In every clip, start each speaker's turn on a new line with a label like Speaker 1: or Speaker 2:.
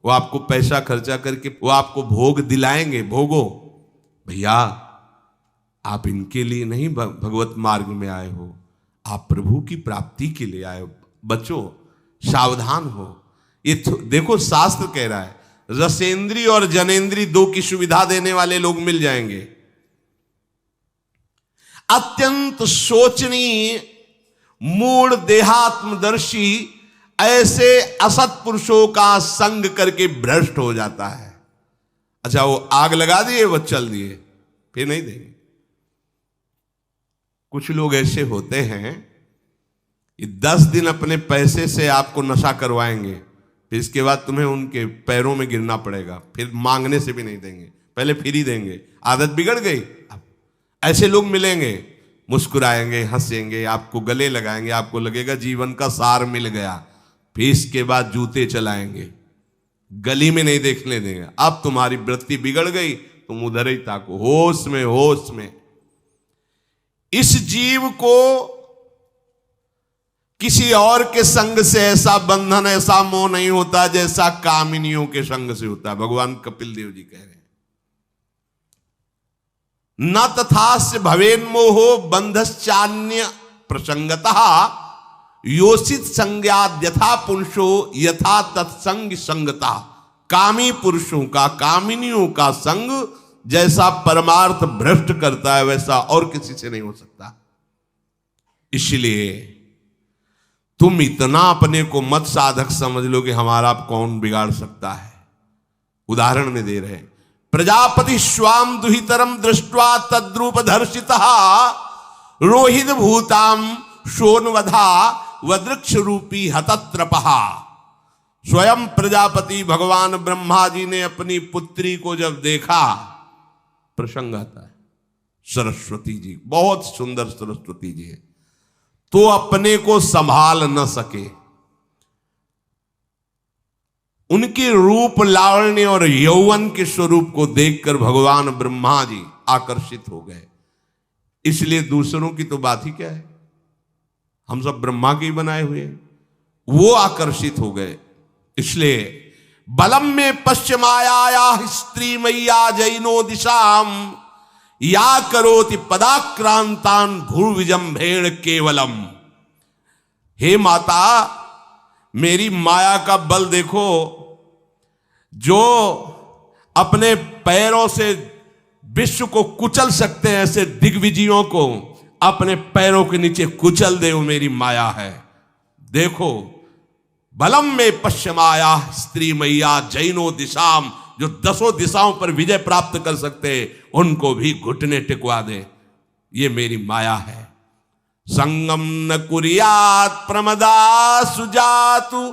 Speaker 1: वो आपको पैसा खर्चा करके वो आपको भोग दिलाएंगे, भोगो। भैया आप इनके लिए नहीं भगवत मार्ग में आए हो, आप प्रभु की प्राप्ति के लिए आए हो। बच्चों सावधान हो। ये देखो शास्त्र कह रहा है रसेंद्री और जनेंद्री दो की सुविधा देने वाले लोग मिल जाएंगे। अत्यंत सोचनीय मूढ़ देहात्मदर्शी ऐसे असत पुरुषों का संग करके भ्रष्ट हो जाता है। अच्छा वो आग लगा दिए, वो चल दिए, फिर नहीं देंगे। कुछ लोग ऐसे होते हैं ये 10 दिन अपने पैसे से आपको नशा करवाएंगे, फिर इसके बाद तुम्हें उनके पैरों में गिरना पड़ेगा, फिर मांगने से भी नहीं देंगे, पहले फ्री देंगे। आदत बिगड़ गई। ऐसे लोग मिलेंगे, मुस्कुराएंगे, हंसेंगे, आपको गले लगाएंगे, आपको लगेगा जीवन का सार मिल गया, फिर इसके बाद जूते चलाएंगे, गली में नहीं देखने देंगे। अब तुम्हारी वृत्ति बिगड़ गई, तुम उधर ही ताको, होश में होश में। इस जीव को किसी और के संग से ऐसा बंधन, ऐसा मोह नहीं होता जैसा कामिनियों के संग से होता है। भगवान कपिल देव जी कह रहे हैं न तथास्य भवेन्मोहो बंधश्चान्य प्रसंगतः योषित संज्ञाद यथा पुरुषो यथा तत्संग संगता। कामी पुरुषों का, कामिनियों का संग जैसा परमार्थ भ्रष्ट करता है वैसा और किसी से नहीं हो सकता। इसलिए तुम इतना अपने को मत साधक समझ लो कि हमारा कौन बिगाड़ सकता है। उदाहरण में दे रहे हैं प्रजापति स्वाम दुहितरम दृष्ट्वा तद्रूप धर्षितः रोहित भूताम शोनवधा वदृक्ष रूपी हतत्रपहा। स्वयं प्रजापति भगवान ब्रह्मा जी ने अपनी पुत्री को जब देखा, प्रसंग आता है सरस्वती जी, बहुत सुंदर सरस्वती जी है, तो अपने को संभाल न सके। उनके रूप लावण्य और यौवन के स्वरूप को देखकर भगवान ब्रह्मा जी आकर्षित हो गए। इसलिए दूसरों की तो बात ही क्या है, हम सब ब्रह्मा के ही बनाए हुए हैं, वो आकर्षित हो गए। इसलिए बलम में पश्चिमाया स्त्री मैया जैनो दिशाम या करोति पदाक्रांतान भूर्विजंभेण केवलम। हे माता मेरी माया का बल देखो, जो अपने पैरों से विश्व को कुचल सकते हैं, ऐसे दिग्विजयों को अपने पैरों के नीचे कुचल दे, वो मेरी माया है। देखो बलम में पश्चिमाया स्त्री मैया जैनो दिशाम, जो 10 दिशाओं पर विजय प्राप्त कर सकते उनको भी घुटने टिकवा दे, ये मेरी माया है। संगम न कुर्यात् प्रमदा सुजातु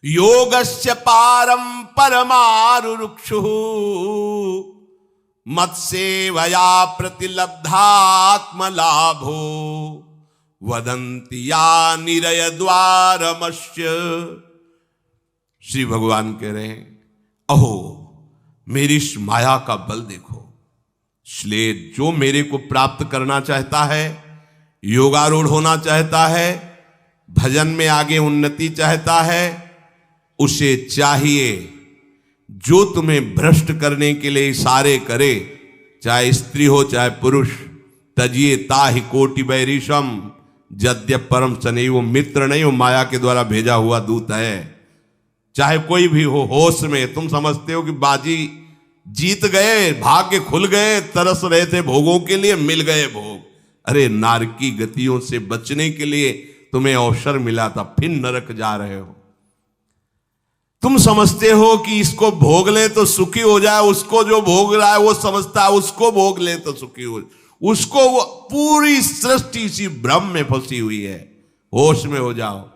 Speaker 1: योगस्य पारम परमारुरुक्षु मत्सेवया प्रतिलब्धात्म लाभो वदन्ति या निरय द्वारमस्य। श्री भगवान कह रहे हैं अहो मेरी इस माया का बल देखो। इसलिए जो मेरे को प्राप्त करना चाहता है, योगारूढ़ होना चाहता है, भजन में आगे उन्नति चाहता है, उसे चाहिए जो तुम्हें भ्रष्ट करने के लिए इशारे करे, चाहे स्त्री हो चाहे पुरुष। तजिए ताहि कोटि बैरिशम यद्यप परम सने, वो मित्र नहीं, वो माया के द्वारा भेजा हुआ दूत है। चाहे कोई भी हो, होश में तुम समझते हो कि बाजी जीत गए, भाग्य खुल गए, तरस रहे थे भोगों के लिए, मिल गए भोग। अरे नारकी गतियों से बचने के लिए तुम्हें अवसर मिला था, फिर नरक जा रहे हो। तुम समझते हो कि इसको भोग ले तो सुखी हो जाए, उसको जो भोग रहा है वो समझता है उसको भोग ले तो सुखी हो, उसको वो पूरी सृष्टि इसी भ्रम में फंसी हुई है। होश में हो जाओ।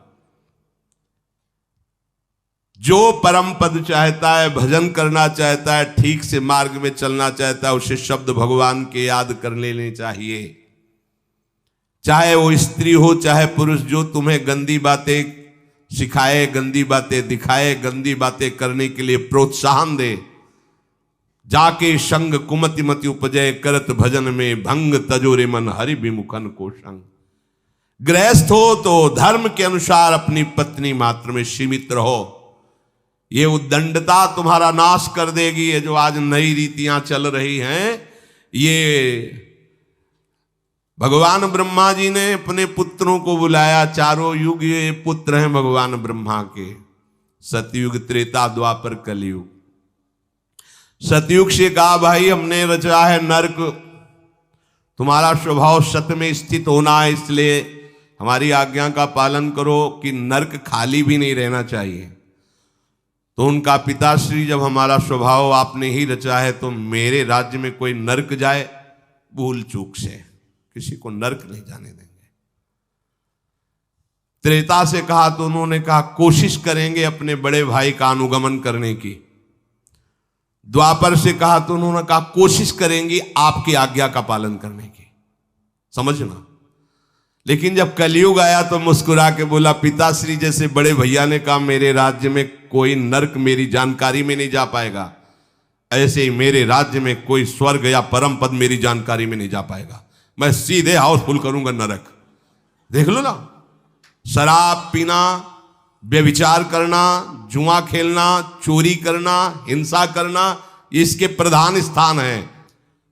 Speaker 1: जो परम पद चाहता है, भजन करना चाहता है, ठीक से मार्ग में चलना चाहता है, उसे शब्द भगवान के याद कर लेने चाहिए। चाहे वो स्त्री हो चाहे पुरुष, जो तुम्हें गंदी बातें सिखाए, गंदी बातें दिखाए, गंदी बातें करने के लिए प्रोत्साहन दे, जाके संग कुमति मति उपजय करत भजन में भंग तजोरे मन हरि विमुखन को संग। गृहस्थ हो तो धर्म के अनुसार अपनी पत्नी मात्र में सीमित रहो। ये उद्दंडता तुम्हारा नाश कर देगी। ये जो आज नई रीतियां चल रही हैं, ये भगवान ब्रह्मा जी ने अपने पुत्रों को बुलाया। चारों युग ये पुत्र हैं भगवान ब्रह्मा के, सतयुग, त्रेता, द्वापर, कलयुग। सतयुग से कहा भाई हमने रचा है नरक, तुम्हारा स्वभाव सत्य में स्थित होना है, इसलिए हमारी आज्ञा का पालन करो कि नरक खाली भी नहीं रहना चाहिए। तो उनका पिताश्री, जब हमारा स्वभाव आपने ही रचा है तो मेरे राज्य में कोई नरक जाए, भूल चूक से किसी को नरक नहीं जाने देंगे। त्रेता से कहा तो उन्होंने कहा कोशिश करेंगे अपने बड़े भाई का अनुगमन करने की। द्वापर से कहा तो उन्होंने कहा कोशिश करेंगी आपकी आज्ञा का पालन करने की। समझना। लेकिन जब कलयुग आया तो मुस्कुरा के बोला, पिताश्री जैसे बड़े भैया ने कहा मेरे राज्य में कोई नरक मेरी जानकारी में नहीं जा पाएगा, ऐसे ही मेरे राज्य में कोई स्वर्ग या परम पद मेरी जानकारी में नहीं जा पाएगा। मैं सीधे हाउसफुल करूंगा नरक। देख लो ना, शराब पीना, व्यभिचार करना, जुआ खेलना, चोरी करना, हिंसा करना, इसके प्रधान स्थान हैं।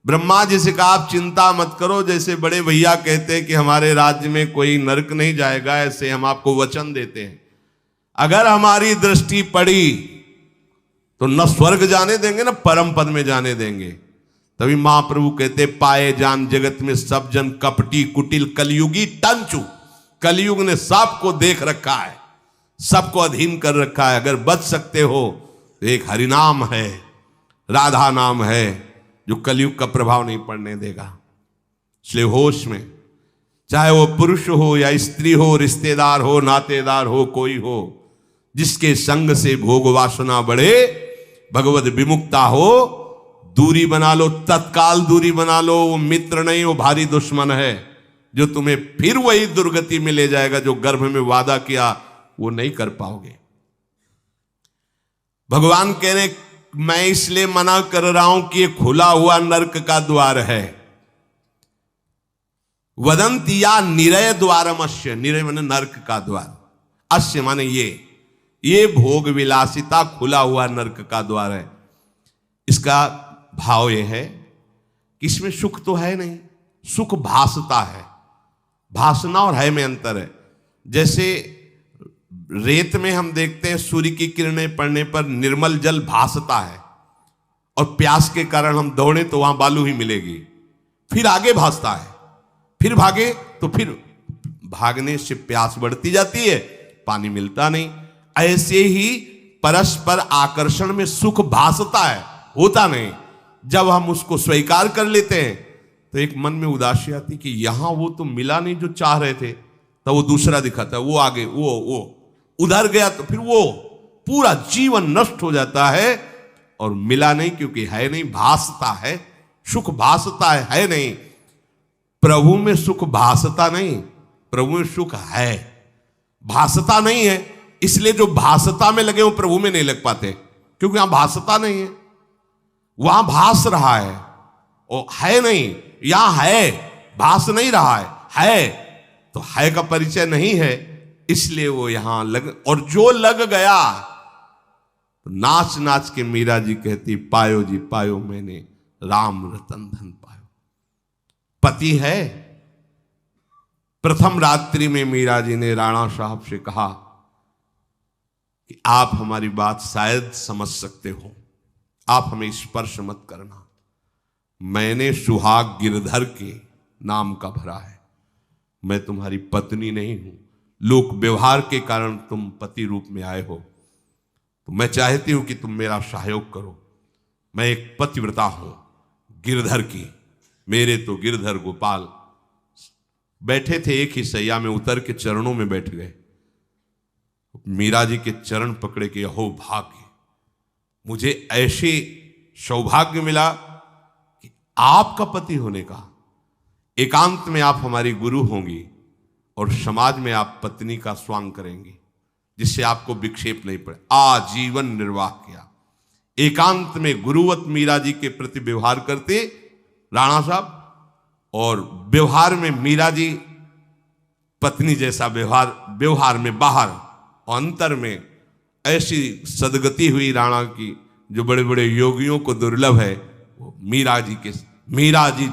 Speaker 1: ब्रह्मा जी से कहा आप चिंता मत करो, जैसे बड़े भैया कहते हैं कि हमारे राज्य में कोई नरक नहीं जाएगा, ऐसे हम आपको वचन देते हैं। अगर हमारी दृष्टि पड़ी तो न स्वर्ग जाने देंगे न परम पद में जाने देंगे। तभी महाप्रभु कहते पाए जान जगत में सब जन कपटी कुटिल कलयुगी टंचू। कलयुग ने सबको देख रखा है, सबको अधीन कर रखा है। अगर बच सकते हो तो एक हरिनाम है, राधा नाम है, जो कलयुग का प्रभाव नहीं पड़ने देगा। इसलिए होश में, चाहे वो पुरुष हो या स्त्री हो, रिश्तेदार हो, नातेदार हो, कोई हो, जिसके संग से भोग वासना बढ़े, भगवत विमुक्ता हो, दूरी बना लो, तत्काल दूरी बना लो। वो मित्र नहीं, वो भारी दुश्मन है, जो तुम्हें फिर वही दुर्गति में ले जाएगा जो गर्भ में वादा किया वो नहीं कर पाओगे। भगवान कह रहे मैं इसलिए मना कर रहा हूं कि ये खुला हुआ नरक का द्वार है। वदंतिया निरय द्वारमस्य, निरय माने नरक का द्वार, अस्य माने ये भोग विलासिता खुला हुआ नरक का द्वार है। इसका भाव ये है कि इसमें सुख तो है नहीं, सुख भासता है। भासना और है में अंतर है। जैसे रेत में हम देखते हैं सूर्य की किरणें पड़ने पर निर्मल जल भासता है, और प्यास के कारण हम दौड़े तो वहां बालू ही मिलेगी, फिर आगे भासता है, फिर भागे तो फिर भागने से प्यास बढ़ती जाती है, पानी मिलता नहीं। ऐसे ही परस्पर आकर्षण में सुख भासता है, होता नहीं। जब हम उसको स्वीकार कर लेते हैं तो एक मन में उदासी आती कि यहां वो तो मिला नहीं जो चाह रहे थे, तो वो दूसरा दिखाता है, वो आगे वो उधर गया, तो फिर वो पूरा जीवन नष्ट हो जाता है। और मिला नहीं क्योंकि है नहीं, भासता है, सुख भासता है नहीं। प्रभु में सुख भासता नहीं, प्रभु में सुख है, भासता नहीं है। इसलिए जो भासता में लगे वो प्रभु में नहीं लग पाते, क्योंकि वहां भासता नहीं है, वहां भास रहा है, वो है नहीं। यहां है, भास नहीं रहा है तो है का परिचय नहीं है, इसलिए वो यहां लग। और जो लग गया तो नाच नाच के मीरा जी कहती पायो जी पायो मैंने राम रतन धन पायो। पति है। प्रथम रात्रि में मीरा जी ने राणा साहब से कहा कि आप हमारी बात शायद समझ सकते हो, आप हमें स्पर्श मत करना। मैंने सुहाग गिरधर के नाम का भरा है, मैं तुम्हारी पत्नी नहीं हूं। लोक व्यवहार के कारण तुम पति रूप में आए हो, तो मैं चाहती हूं कि तुम मेरा सहयोग करो। मैं एक पतिव्रता हूं गिरधर की। मेरे तो गिरधर गोपाल बैठे थे एक ही सैया में, उतर के चरणों में बैठ गए। मीरा जी के चरण पकड़े के अहो भाग्य, मुझे ऐसे सौभाग्य मिला कि आपका पति होने का। एकांत में आप हमारी गुरु होंगी और समाज में आप पत्नी का स्वांग करेंगी, जिससे आपको विक्षेप नहीं पड़े। आजीवन निर्वाह किया। एकांत में गुरुवत मीरा जी के प्रति व्यवहार करते राणा साहब, और व्यवहार में मीरा जी पत्नी जैसा व्यवहार, व्यवहार में बाहर, अंतर में ऐसी सदगति हुई राणा की जो बड़े बड़े योगियों को दुर्लभ है। वो मीरा जी